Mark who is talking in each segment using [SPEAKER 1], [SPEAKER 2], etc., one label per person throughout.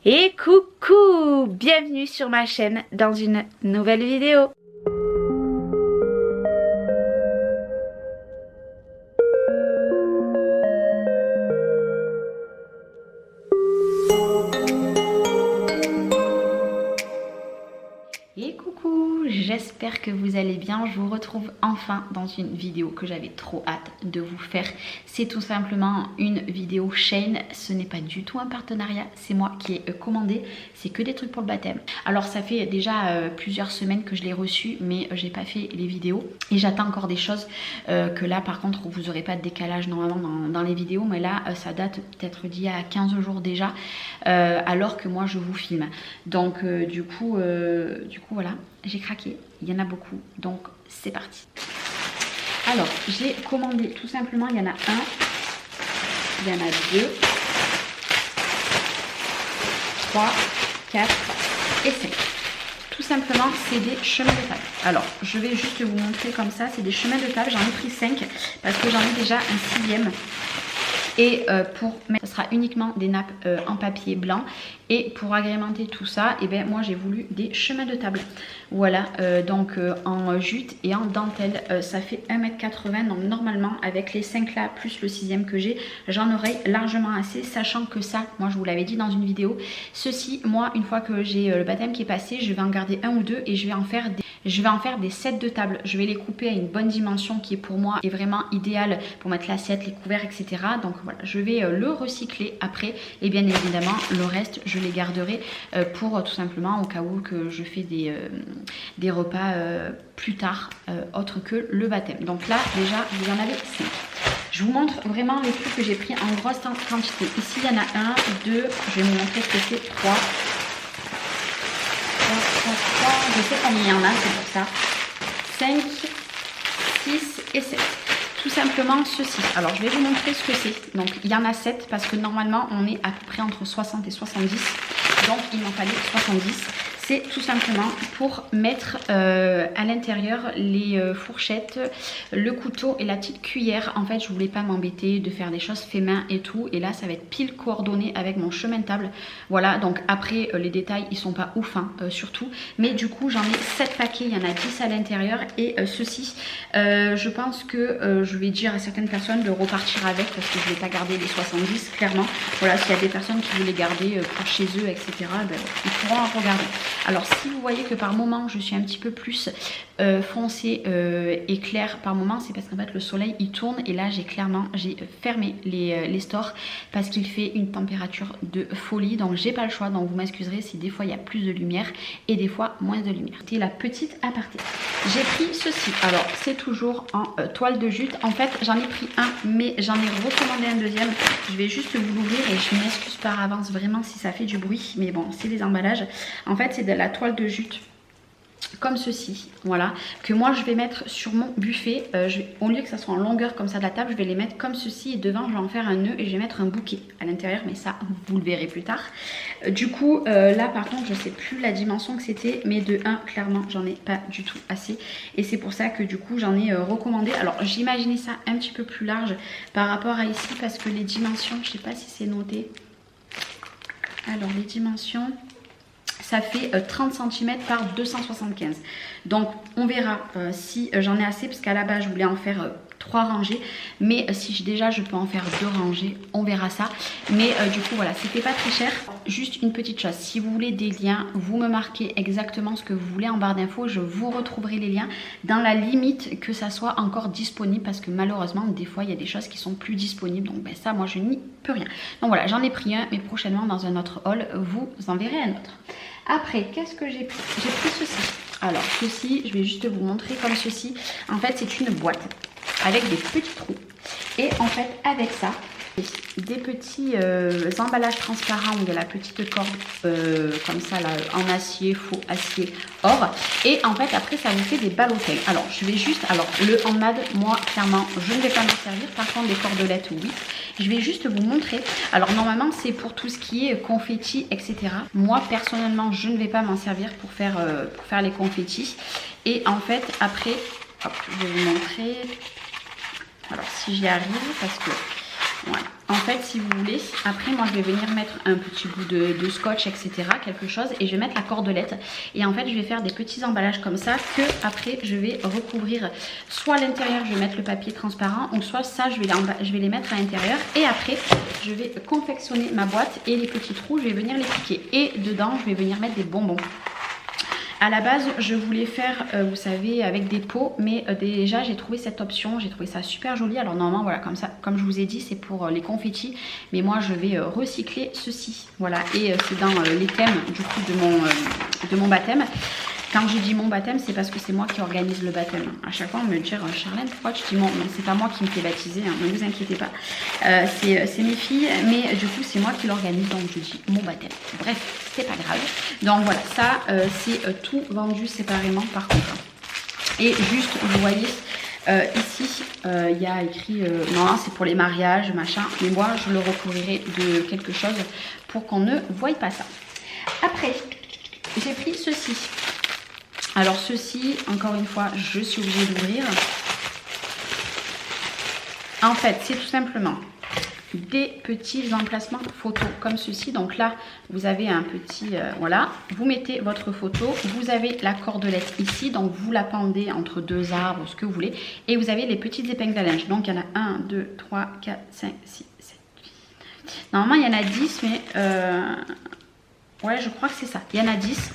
[SPEAKER 1] Et coucou, bienvenue sur ma chaîne dans une nouvelle vidéo. Et coucou, j'espère que vous allez bien. Je vous retrouve enfin dans une vidéo que j'avais trop hâte de vous faire. C'est tout simplement une vidéo Shein. Ce n'est pas du tout un partenariat, c'est moi qui ai commandé. C'est que des trucs pour le baptême. Alors ça fait déjà plusieurs semaines que je l'ai reçu, mais j'ai pas fait les vidéos. Et j'attends encore des choses que là par contre vous n'aurez pas de décalage normalement dans les vidéos. Mais là ça date peut-être d'il y a 15 jours déjà, alors que moi je vous filme. Donc du coup voilà, j'ai craqué, il y en a beaucoup, donc c'est parti. Alors, j'ai commandé tout simplement, il y en a un, il y en a 2, 3, 4 et 5. Tout simplement, c'est des chemins de table. Alors, je vais juste vous montrer comme ça, c'est des chemins de table, j'en ai pris 5 parce que j'en ai déjà un 6e. Et pour mettre, ce sera uniquement des nappes en papier blanc. Et pour agrémenter tout ça, et ben moi j'ai voulu des chemins de table. Voilà, donc en jute et en dentelle, ça fait 1,80 m. Donc normalement avec les 5 là plus le 6e que j'ai, j'en aurai largement assez. Sachant que ça, moi je vous l'avais dit dans une vidéo, ceci, moi une fois que j'ai le baptême qui est passé, je vais en garder un ou deux et je vais en faire des sets de table. Je vais les couper à une bonne dimension qui est pour moi est vraiment idéale pour mettre l'assiette, les couverts, etc. Donc voilà, je vais le recycler après. Et bien évidemment, le reste, je les garderai pour tout simplement au cas où que je fais des repas plus tard, autre que le baptême. Donc là, déjà, vous en avez 5. Je vous montre vraiment les trucs que j'ai pris en grosse quantité. Ici, il y en a 1, 2, je vais vous montrer ce que c'est, 3. Je sais combien il y en a, c'est pour ça. 5, 6 et 7. Tout simplement ceci. Alors je vais vous montrer ce que c'est. Donc il y en a 7 parce que normalement on est à peu près entre 60 et 70. Donc il m'en fallait 70. C'est tout simplement pour mettre à l'intérieur les fourchettes, le couteau et la petite cuillère. En fait, je voulais pas m'embêter de faire des choses fait main et tout. Et là, ça va être pile coordonné avec mon chemin de table. Voilà, donc après, les détails, ils sont pas ouf, hein, surtout. Mais du coup, j'en ai 7 paquets. Il y en a 10 à l'intérieur. Et ceci, je pense que je vais dire à certaines personnes de repartir avec parce que je vais pas garder les 70, clairement. Voilà, s'il y a des personnes qui veulent les garder pour chez eux, etc., ben, ils pourront en regarder. Alors si vous voyez que par moment je suis un petit peu plus foncé et clair par moment, c'est parce qu'en fait le soleil il tourne et là j'ai fermé les stores parce qu'il fait une température de folie, donc j'ai pas le choix. Donc vous m'excuserez si des fois il y a plus de lumière et des fois moins de lumière. C'était la petite aparté. J'ai pris ceci, alors c'est toujours en toile de jute. En fait j'en ai pris un mais j'en ai recommandé un deuxième. Je vais juste vous l'ouvrir et je m'excuse par avance vraiment si ça fait du bruit, mais bon c'est les emballages. En fait c'est de la toile de jute comme ceci, voilà, que moi je vais mettre sur mon buffet. Au lieu que ça soit en longueur comme ça de la table, je vais les mettre comme ceci et devant je vais en faire un nœud et je vais mettre un bouquet à l'intérieur, mais ça vous le verrez plus tard. Du coup là par contre je sais plus la dimension que c'était, mais de 1 clairement j'en ai pas du tout assez et c'est pour ça que du coup j'en ai recommandé. Alors j'imaginais ça un petit peu plus large par rapport à ici parce que les dimensions, je sais pas si c'est noté. Alors les dimensions, ça fait 30 cm par 275. Donc on verra si j'en ai assez, parce qu'à la base je voulais en faire 3 rangées, mais si déjà je peux en faire 2 rangées, on verra ça. Mais du coup voilà, c'était pas très cher. Juste une petite chose, si vous voulez des liens, vous me marquez exactement ce que vous voulez en barre d'infos, je vous retrouverai les liens dans la limite que ça soit encore disponible, parce que malheureusement des fois il y a des choses qui sont plus disponibles, donc ben, ça moi je n'y peux rien. Donc voilà, j'en ai pris un, mais prochainement dans un autre haul vous en verrez un autre. Après, qu'est-ce que j'ai pris? J'ai pris ceci. Alors, ceci, je vais juste vous montrer comme ceci. En fait, c'est une boîte avec des petits trous. Et en fait, avec ça, des petits emballages transparents où il y a la petite corde comme ça là, en acier, faux acier, or. Et en fait après ça vous fait des ballotelles. Alors je vais juste, alors le handmade, moi clairement je ne vais pas m'en servir. Par contre des cordelettes oui. Je vais juste vous montrer. Alors normalement c'est pour tout ce qui est confetti, etc. Moi personnellement je ne vais pas m'en servir pour faire les confettis. Et en fait après, hop, je vais vous montrer. Alors si j'y arrive, parce que Voilà. En fait, si vous voulez, après moi je vais venir mettre un petit bout de scotch, etc. quelque chose, et je vais mettre la cordelette. Et en fait, je vais faire des petits emballages comme ça que après je vais recouvrir. Soit à l'intérieur, je vais mettre le papier transparent, ou soit ça, je vais les mettre à l'intérieur. Et après, je vais confectionner ma boîte et les petits trous, je vais venir les piquer. Et dedans, je vais venir mettre des bonbons. À la base, je voulais faire, vous savez, avec des pots, mais déjà j'ai trouvé cette option, j'ai trouvé ça super joli. Alors normalement, voilà, comme ça, comme je vous ai dit, c'est pour les confettis, mais moi je vais recycler ceci, voilà. Et c'est dans les thèmes du coup de mon baptême. Quand je dis mon baptême, c'est parce que c'est moi qui organise le baptême. À chaque fois, on me dit Charlène, pourquoi tu dis mon? Non, c'est pas moi qui me fais baptiser, hein, ne vous inquiétez pas. C'est mes filles, mais du coup, c'est moi qui l'organise, donc je dis mon baptême. Bref, c'est pas grave. Donc voilà, ça, c'est tout vendu séparément par contre. Et juste, vous voyez, ici, il y a écrit, non, c'est pour les mariages, machin, mais moi, je le recouvrirai de quelque chose pour qu'on ne voie pas ça. Après, j'ai pris ceci. Alors ceci, encore une fois, je suis obligée d'ouvrir. En fait, c'est tout simplement des petits emplacements photos comme ceci. Donc là, vous avez un petit, voilà, vous mettez votre photo, vous avez la cordelette ici, donc vous la pendez entre deux arbres, ce que vous voulez, et vous avez les petites épingles à linge. Donc il y en a 1, 2, 3, 4, 5, 6, 7, 8. Normalement, il y en a 10, mais ouais, je crois que c'est ça. Il y en a 10.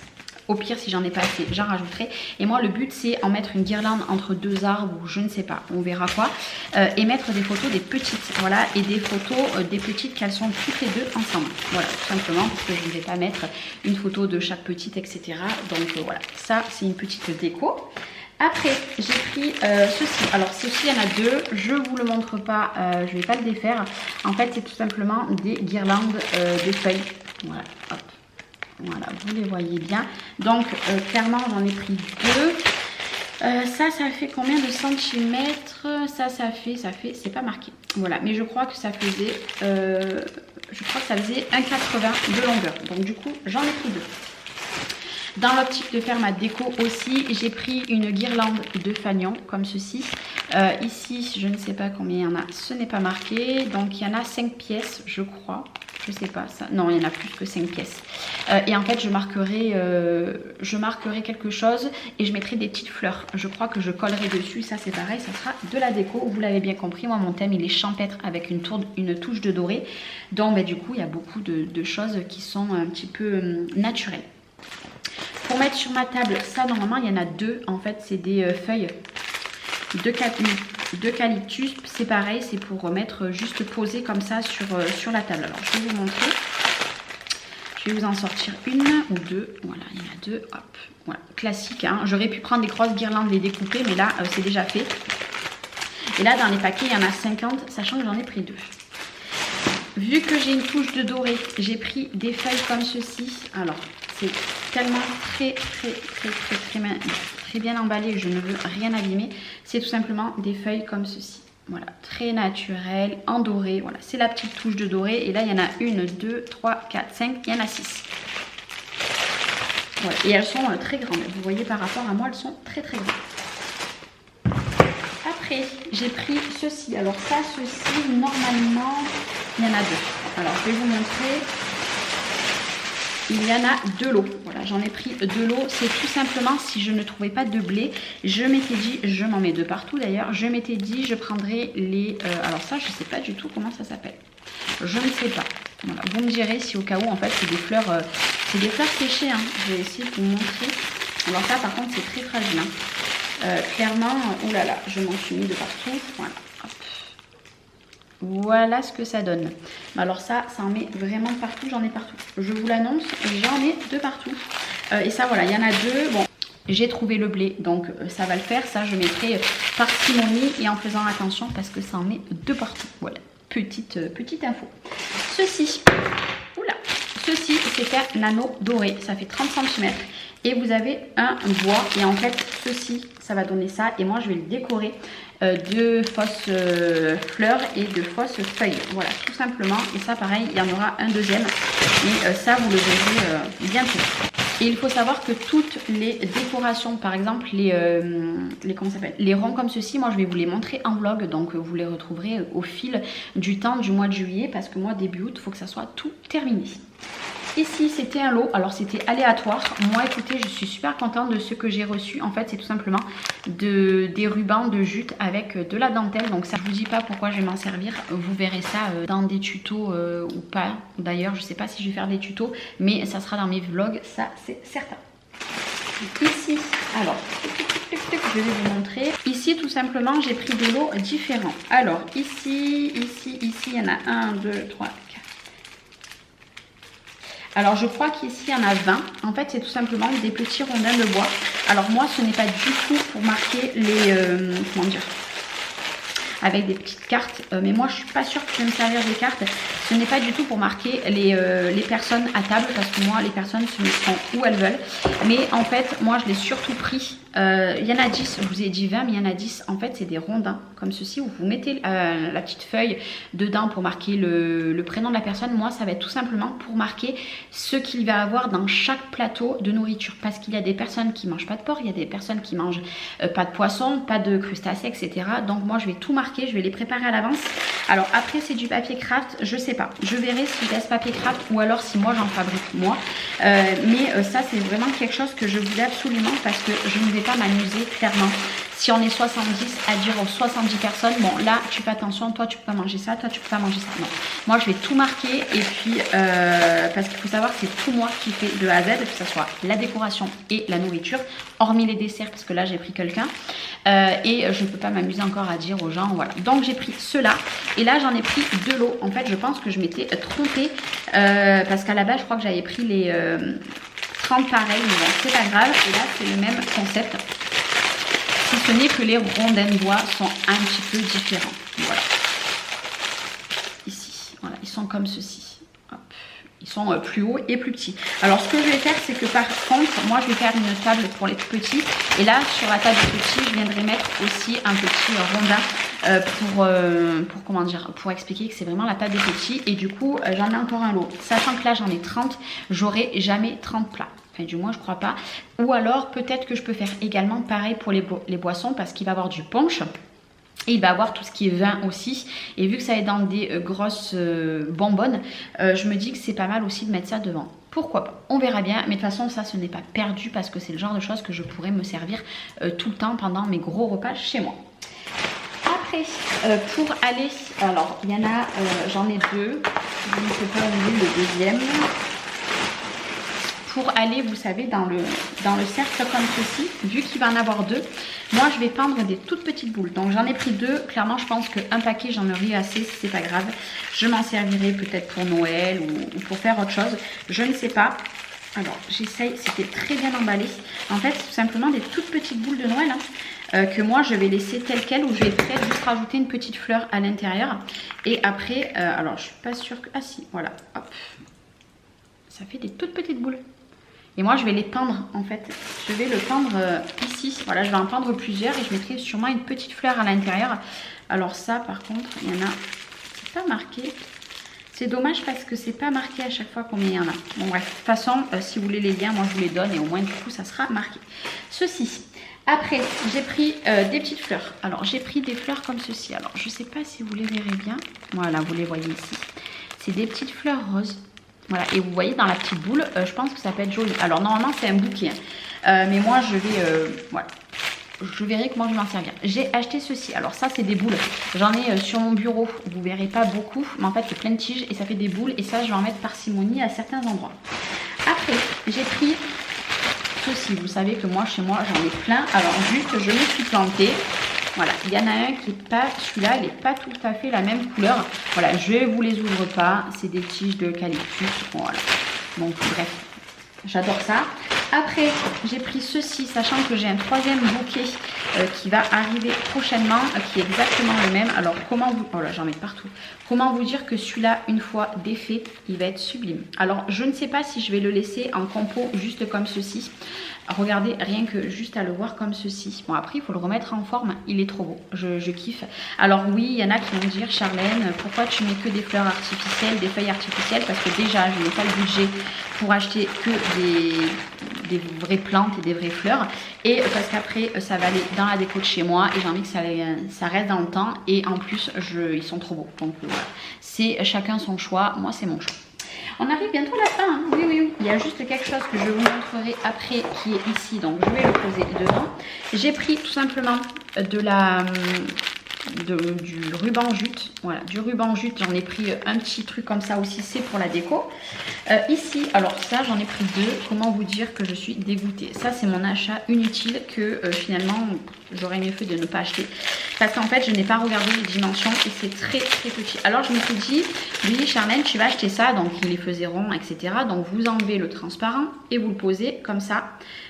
[SPEAKER 1] Au pire, si j'en ai pas assez, j'en rajouterai. Et moi, le but, c'est en mettre une guirlande entre deux arbres ou je ne sais pas, on verra quoi. Et mettre des photos des petites, voilà. Et des photos des petites qu'elles sont toutes les deux ensemble. Voilà, tout simplement, parce que je ne vais pas mettre une photo de chaque petite, etc. Donc voilà, ça, c'est une petite déco. Après, j'ai pris ceci. Alors, ceci, il y en a deux. Je ne vous le montre pas, je ne vais pas le défaire. En fait, c'est tout simplement des guirlandes de feuilles. Voilà, hop. Voilà, vous les voyez bien. Donc, clairement, j'en ai pris deux. Ça fait combien de centimètres? Ça fait, c'est pas marqué. Voilà, mais je crois que ça faisait, 1,80 de longueur. Donc, du coup, j'en ai pris deux. Dans l'optique de faire ma déco aussi, j'ai pris une guirlande de fanion comme ceci. Ici, je ne sais pas combien il y en a, ce n'est pas marqué. Donc, il y en a 5 pièces, je crois. Je sais pas ça. Non, il y en a plus que 5 pièces. Et en fait, je marquerai quelque chose et je mettrai des petites fleurs. Je crois que je collerai dessus. Ça, c'est pareil, ça sera de la déco. Vous l'avez bien compris, moi, mon thème, il est champêtre avec une touche de doré. Donc, bah, du coup, il y a beaucoup de choses qui sont un petit peu naturelles. Pour mettre sur ma table, ça, normalement, il y en a deux. En fait, c'est des feuilles d'eucalyptus. C'est pareil, c'est pour mettre juste posé comme ça sur la table. Alors, je vais vous montrer. Je vais vous en sortir une ou deux. Voilà, il y en a deux. Hop, voilà, classique. Hein. J'aurais pu prendre des grosses guirlandes, les découper, mais là, c'est déjà fait. Et là, dans les paquets, il y en a 50, sachant que j'en ai pris deux. Vu que j'ai une touche de doré, j'ai pris des feuilles comme ceci. Alors, c'est tellement très bien emballé, je ne veux rien abîmer. C'est tout simplement des feuilles comme ceci. Voilà, très naturel, en doré. Voilà, c'est la petite touche de doré. Et là, il y en a 1, 2, 3, 4, 5, il y en a 6. Voilà, et elles sont très grandes. Vous voyez, par rapport à moi, elles sont très grandes. Après, j'ai pris ceci. Alors ça, ceci, normalement, il y en a deux. Alors, je vais vous montrer. Il y en a de l'eau. Voilà, j'en ai pris de l'eau. C'est tout simplement, si je ne trouvais pas de blé, je m'étais dit, je m'en mets de partout d'ailleurs, je m'étais dit, je prendrais les... alors ça, je ne sais pas du tout comment ça s'appelle. Je ne sais pas. Voilà, vous me direz si au cas où, en fait, c'est des fleurs séchées. Hein. Je vais essayer de vous montrer. Alors ça, par contre, c'est très fragile. Hein. Clairement, oh là là, je m'en suis mis de partout. Voilà. Hop. Voilà ce que ça donne. Alors ça en met vraiment partout, j'en ai partout. Je vous l'annonce, j'en ai de partout. Et ça, voilà, il y en a deux. Bon, j'ai trouvé le blé, donc ça va le faire. Ça, je mettrai parcimonie et en faisant attention parce que ça en met de partout. Voilà, petite info. Ceci, oula, ceci, c'est un anneau doré. Ça fait 30 cm. Et vous avez un bois. Et en fait, ceci, ça va donner ça. Et moi, je vais le décorer de fausses fleurs et de fausses feuilles. Voilà, tout simplement. Et ça, pareil, il y en aura un deuxième. Et ça, vous le verrez bientôt. Et il faut savoir que toutes les décorations, par exemple comment ça s'appelle, les ronds comme ceci, moi je vais vous les montrer en vlog, donc vous les retrouverez au fil du temps du mois de juillet, parce que moi début août, il faut que ça soit tout terminé. Ici c'était un lot, alors c'était aléatoire. Moi écoutez, je suis super contente de ce que j'ai reçu. En fait c'est tout simplement des rubans de jute avec de la dentelle. Donc ça je vous dis pas pourquoi je vais m'en servir. Vous verrez ça dans des tutos ou pas. D'ailleurs je sais pas si je vais faire des tutos, mais ça sera dans mes vlogs, ça c'est certain. Ici, alors je vais vous montrer. Ici tout simplement j'ai pris des lots différents. Alors ici, il y en a 1, 2, 3, 4. Alors je crois qu'ici il y en a 20. En fait c'est tout simplement des petits rondins de bois. Alors moi ce n'est pas du tout pour marquer les... comment dire, avec des petites cartes. Mais moi je suis pas sûre que je vais me servir des cartes. Ce n'est pas du tout pour marquer les personnes à table. Parce que moi les personnes se mettront où elles veulent. Mais en fait moi je l'ai surtout pris. Il y en a 10, je vous ai dit 20 mais il y en a 10. En fait c'est des rondins comme ceci où vous mettez la petite feuille dedans pour marquer le prénom de la personne. Moi ça va être tout simplement pour marquer ce qu'il va avoir dans chaque plateau de nourriture. Parce qu'il y a des personnes qui mangent pas de porc, il y a des personnes qui mangent pas de poisson, pas de crustacés, etc. Donc moi je vais tout marquer, je vais les préparer à l'avance. Alors après c'est du papier craft, je sais pas. Je verrai si je laisse papier craft ou alors si moi j'en fabrique moi. Mais ça c'est vraiment quelque chose que je voulais absolument parce que je ne vais pas m'amuser clairement. Si on est 70 à dire aux 70 personnes, bon là tu fais attention, toi tu peux pas manger ça, toi tu peux pas manger ça. Non, moi je vais tout marquer et puis parce qu'il faut savoir que c'est tout moi qui fais de A à Z, que ce soit la décoration et la nourriture, hormis les desserts parce que là j'ai pris quelqu'un et je ne peux pas m'amuser encore à dire aux gens, voilà. Donc j'ai pris ceux-là et là j'en ai pris 2 lots. En fait je pense que je m'étais trompée parce qu'à la base je crois que j'avais pris les 30 pareils, mais bon c'est pas grave. Et là c'est le même concept. Si ce n'est que les rondins de bois sont un petit peu différents. Voilà. Ici, voilà, ils sont comme ceci. Hop. Ils sont plus hauts et plus petits. Alors ce que je vais faire, c'est que par contre, moi je vais faire une table pour les tout petits. Et là, sur la table des petits, je viendrai mettre aussi un petit rondin comment dire, pour expliquer que c'est vraiment la table des petits. Et du coup, j'en ai encore un lot. Sachant que là, j'en ai 30, j'aurai jamais 30 plats. Enfin, du moins je crois pas. Ou alors peut-être que je peux faire également pareil pour les boissons parce qu'il va y avoir du punch. Et il va avoir tout ce qui est vin aussi. Et vu que ça est dans des grosses bonbonnes, je me dis que c'est pas mal aussi de mettre ça devant. Pourquoi pas? On verra bien. Mais de toute façon ça ce n'est pas perdu parce que c'est le genre de choses que je pourrais me servir tout le temps pendant mes gros repas chez moi. Après, pour aller... Alors il y en a, j'en ai 2. Je ne peux pas oublier le deuxième. Pour aller, vous savez, dans le cercle comme ceci, vu qu'il va en avoir 2, moi je vais peindre des toutes petites boules. Donc j'en ai pris 2, clairement je pense qu'un paquet j'en aurai assez, c'est pas grave. Je m'en servirai peut-être pour Noël ou pour faire autre chose, je ne sais pas. Alors j'essaye, c'était très bien emballé. En fait c'est tout simplement des toutes petites boules de Noël que moi je vais laisser telles quelles, ou je vais peut-être juste rajouter une petite fleur à l'intérieur. Et après, alors je suis pas sûre que... Ah si, voilà, hop. Ça fait des toutes petites boules. Et moi je vais les peindre en fait. Je vais le peindre ici. Voilà, je vais en peindre plusieurs et je mettrai sûrement une petite fleur à l'intérieur. Alors ça par contre, il y en a... C'est pas marqué. C'est dommage parce que c'est pas marqué à chaque fois combien il y en a. Bon bref, de toute façon, si vous voulez les liens, moi je vous les donne et au moins du coup ça sera marqué. Ceci. Après, j'ai pris des petites fleurs. Alors j'ai pris des fleurs comme ceci. Alors je sais pas si vous les verrez bien. Voilà, vous les voyez ici. C'est des petites fleurs roses. Voilà, et vous voyez dans la petite boule, je pense que ça peut être joli. Alors normalement c'est un bouquet, mais moi je vais, voilà, je verrai comment je vais m'en servir. J'ai acheté ceci, alors ça c'est des boules, j'en ai sur mon bureau, vous verrez pas beaucoup, mais en fait c'est plein de tiges et ça fait des boules et ça je vais en mettre parcimonie à certains endroits. Après j'ai pris ceci, vous savez que moi chez moi j'en ai plein, alors juste je me suis plantée. Voilà, il y en a un qui est pas, celui-là, il n'est pas tout à fait la même couleur. Voilà, je vous les ouvre pas, c'est des tiges d'eucalyptus. Voilà, donc bref, j'adore ça. Après, j'ai pris ceci, sachant que j'ai un troisième bouquet qui va arriver prochainement, qui est exactement le même. Alors, comment vous... Oh là, j'en mets partout. Comment vous dire que celui-là, une fois défait, il va être sublime. Alors, je ne sais pas si je vais le laisser en compo juste comme ceci. Regardez, rien que juste à le voir comme ceci. Bon, après, il faut le remettre en forme. Il est trop beau. Je kiffe. Alors oui, il y en a qui vont me dire, Charlène, pourquoi tu mets que des fleurs artificielles, des feuilles artificielles? Parce que déjà, je n'ai pas le budget pour acheter que des vraies plantes et des vraies fleurs. Et parce qu'après, ça va aller dans la déco de chez moi. Et j'ai envie que ça reste dans le temps. Et en plus, ils sont trop beaux. Donc voilà. C'est chacun son choix. Moi, c'est mon choix. On arrive bientôt à la fin, hein. Oui, oui, oui. Il y a juste quelque chose que je vous montrerai après qui est ici. Donc, je vais le poser dedans. J'ai pris tout simplement du ruban jute. Voilà, du ruban jute. J'en ai pris un petit truc comme ça aussi. C'est pour la déco. Ici, alors ça, j'en ai pris deux. Comment vous dire que je suis dégoûtée? Ça, c'est mon achat inutile que finalement, j'aurais mieux fait de ne pas acheter. Parce qu'en fait, je n'ai pas regardé les dimensions et c'est très très petit. Alors, je me suis dit, oui, Charlène, tu vas acheter ça. Donc, il les faisait ronds, etc. Donc, vous enlevez le transparent et vous le posez comme ça.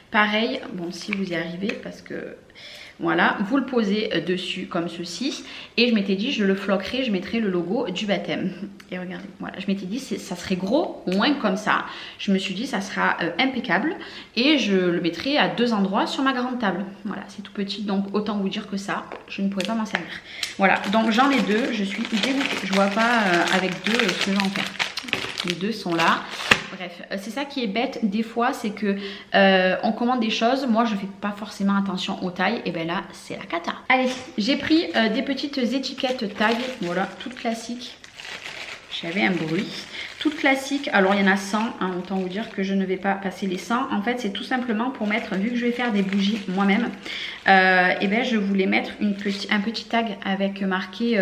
[SPEAKER 1] Pareil, bon, si vous y arrivez, parce que... Voilà, vous le posez dessus comme ceci. Et je m'étais dit, je le floquerai, je mettrai le logo du baptême. Et regardez, voilà, je m'étais dit, ça serait gros, au moins comme ça. Je me suis dit, ça sera impeccable. Et je le mettrai à 2 endroits sur ma grande table. Voilà, c'est tout petit, donc autant vous dire que ça, je ne pourrais pas m'en servir. Voilà, donc j'en ai 2, je suis dégoûtée. Je vois pas avec 2 ce que je vais en faire. Les 2 sont là. Bref, c'est ça qui est bête des fois, c'est que on commande des choses, moi je fais pas forcément attention aux tailles, et bien là c'est la cata. Allez, j'ai pris des petites étiquettes tag, voilà, toutes classiques. J'avais un bruit. Toutes classiques, alors il y en a 100, hein, autant vous dire que je ne vais pas passer les 100. En fait c'est tout simplement pour mettre, vu que je vais faire des bougies moi-même, et bien je voulais mettre un petit tag avec marqué...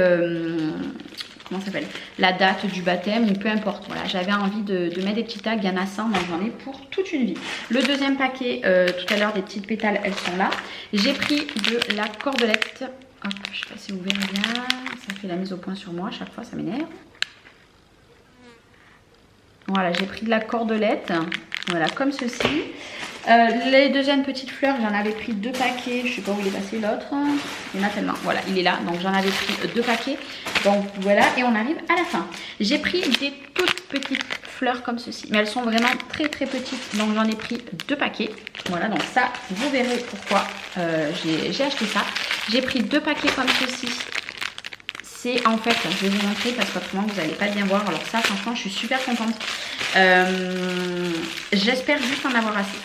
[SPEAKER 1] comment ça s'appelle, la date du baptême ou peu importe. Voilà, j'avais envie de mettre des petits tags, il y en a 100, donc j'en ai pour toute une vie. Le deuxième paquet, tout à l'heure, des petites pétales, elles sont là. J'ai pris de la cordelette. Hop, je sais pas si vous verrez bien, ça fait la mise au point sur moi, à chaque fois ça m'énerve. Voilà, j'ai pris de la cordelette, voilà, comme ceci. Les deuxièmes petites fleurs, j'en avais pris 2 paquets. Je sais pas où il est passé l'autre. Il y en a tellement. Voilà, il est là. Donc j'en avais pris 2 paquets. Donc voilà, et on arrive à la fin. J'ai pris des toutes petites fleurs comme ceci. Mais elles sont vraiment très très petites. Donc j'en ai pris 2 paquets. Voilà, donc ça, vous verrez pourquoi j'ai acheté ça. J'ai pris 2 paquets comme ceci. C'est en fait, je vais vous montrer parce qu'autrement vous n'allez pas bien voir. Alors ça, franchement, je suis super contente. J'espère juste en avoir assez.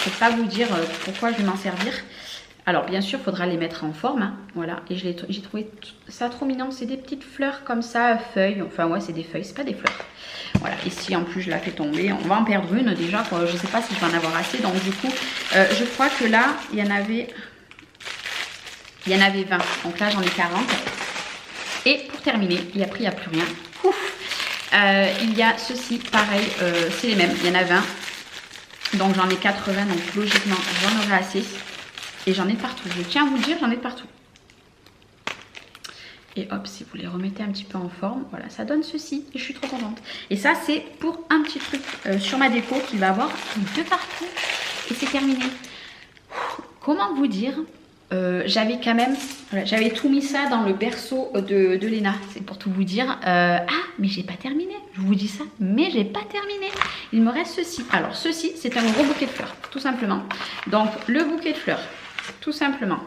[SPEAKER 1] Je ne peux pas vous dire pourquoi je vais m'en servir. Alors bien sûr, il faudra les mettre en forme. Hein, voilà, et j'ai trouvé ça trop mignon. C'est des petites fleurs comme ça, feuilles. Enfin ouais, c'est des feuilles, c'est pas des fleurs. Voilà, ici en plus je la fais tomber. On va en perdre une déjà. Quoi. Je ne sais pas si je vais en avoir assez. Donc du coup, je crois que là, il y en avait 20. Donc là, j'en ai 40. Et pour terminer, et après il n'y a plus rien. Ouf, il y a ceci, pareil, c'est les mêmes. Il y en a 20. Donc j'en ai 80, donc logiquement j'en aurai assez. Et j'en ai partout. Je tiens à vous le dire, j'en ai partout. Et hop, si vous les remettez un petit peu en forme, voilà, ça donne ceci. Et je suis trop contente. Et ça, c'est pour un petit truc sur ma déco qui va avoir de partout. Et c'est terminé. Comment vous dire, j'avais quand même, voilà, j'avais tout mis ça dans le berceau de Léna. C'est pour tout vous dire. Ah, mais j'ai pas terminé. Je vous dis ça, mais j'ai pas terminé. Il me reste ceci. Alors, ceci, c'est un gros bouquet de fleurs, tout simplement. Donc, le bouquet de fleurs, tout simplement.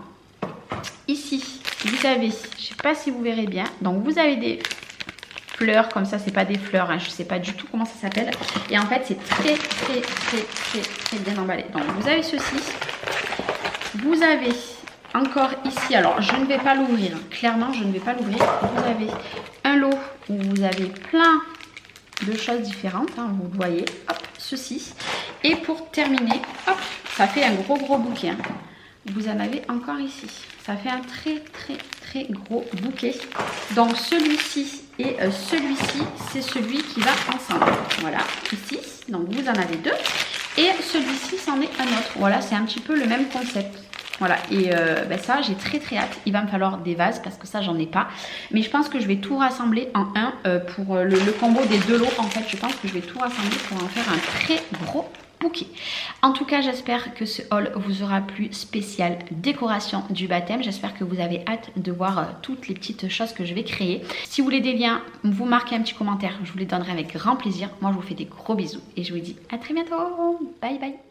[SPEAKER 1] Ici, vous avez, je sais pas si vous verrez bien. Donc, vous avez des fleurs comme ça. C'est pas des fleurs, hein, je sais pas du tout comment ça s'appelle. Et en fait, c'est très bien emballé. Donc, vous avez ceci. Vous avez encore ici, alors je ne vais pas l'ouvrir, clairement je ne vais pas l'ouvrir. Vous avez un lot où vous avez plein de choses différentes, hein, vous le voyez, hop, ceci. Et pour terminer, hop, ça fait un gros bouquet. Hein. Vous en avez encore ici. Ça fait un très gros bouquet. Donc celui-ci et celui-ci, c'est celui qui va ensemble. Voilà, ici, donc vous en avez 2. Et celui-ci, c'en est un autre. Voilà, c'est un petit peu le même concept. Voilà, et ben ça, j'ai très hâte. Il va me falloir des vases parce que ça, j'en ai pas. Mais je pense que je vais tout rassembler en un pour le combo des 2 lots. En fait, je pense que je vais tout rassembler pour en faire un très gros bouquet. En tout cas, j'espère que ce haul vous aura plu, spécial décoration du baptême. J'espère que vous avez hâte de voir toutes les petites choses que je vais créer. Si vous voulez des liens, vous marquez un petit commentaire, je vous les donnerai avec grand plaisir. Moi, je vous fais des gros bisous et je vous dis à très bientôt. Bye bye.